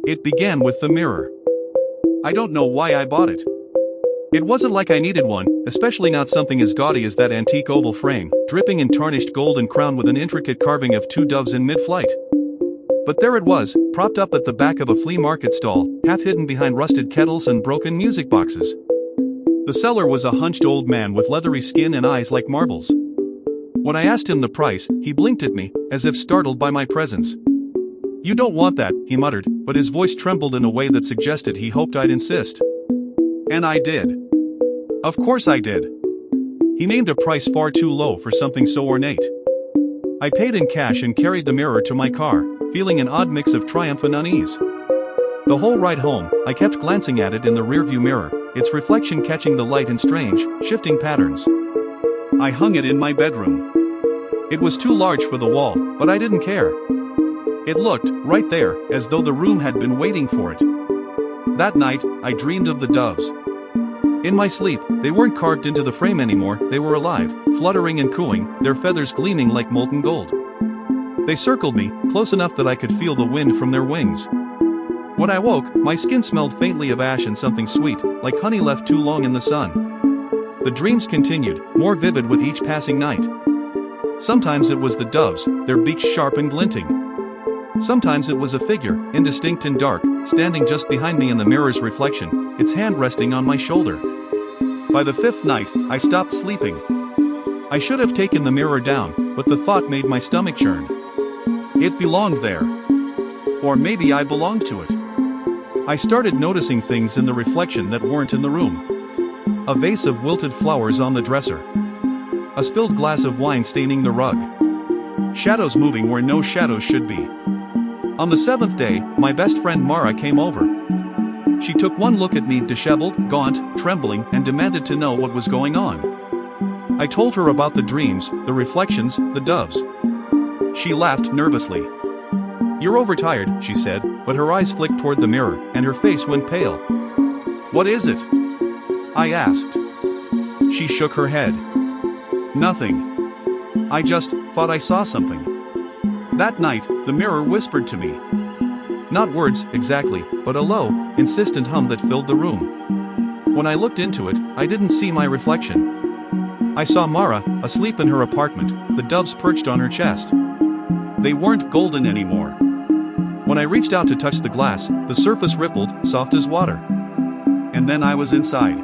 It began with the mirror. I don't know why I bought it. It wasn't like I needed one, especially not something as gaudy as that antique oval frame, dripping in tarnished gold and crowned with an intricate carving of two doves in mid-flight. But there it was, propped up at the back of a flea market stall, half hidden behind rusted kettles and broken music boxes. The seller was a hunched old man with leathery skin and eyes like marbles. When I asked him the price, he blinked at me, as if startled by my presence. "You don't want that," he muttered, but his voice trembled in a way that suggested he hoped I'd insist. And I did. Of course I did. He named a price far too low for something so ornate. I paid in cash and carried the mirror to my car, feeling an odd mix of triumph and unease. The whole ride home, I kept glancing at it in the rearview mirror, its reflection catching the light in strange, shifting patterns. I hung it in my bedroom. It was too large for the wall, but I didn't care. It looked, right there, as though the room had been waiting for it. That night, I dreamed of the doves. In my sleep, they weren't carved into the frame anymore, they were alive, fluttering and cooing, their feathers gleaming like molten gold. They circled me, close enough that I could feel the wind from their wings. When I woke, my skin smelled faintly of ash and something sweet, like honey left too long in the sun. The dreams continued, more vivid with each passing night. Sometimes it was the doves, their beaks sharp and glinting. Sometimes it was a figure, indistinct and dark, standing just behind me in the mirror's reflection, its hand resting on my shoulder. By the fifth night, I stopped sleeping. I should have taken the mirror down, but the thought made my stomach churn. It belonged there. Or maybe I belonged to it. I started noticing things in the reflection that weren't in the room. A vase of wilted flowers on the dresser. A spilled glass of wine staining the rug. Shadows moving where no shadows should be. On the seventh day, my best friend Mara came over. She took one look at me, disheveled, gaunt, trembling, and demanded to know what was going on. I told her about the dreams, the reflections, the doves. She laughed nervously. "You're overtired," she said, but her eyes flicked toward the mirror, and her face went pale. "What is it?" I asked. She shook her head. "Nothing. I just thought I saw something." That night, the mirror whispered to me. Not words, exactly, but a low, insistent hum that filled the room. When I looked into it, I didn't see my reflection. I saw Mara, asleep in her apartment, the doves perched on her chest. They weren't golden anymore. When I reached out to touch the glass, the surface rippled, soft as water. And then I was inside.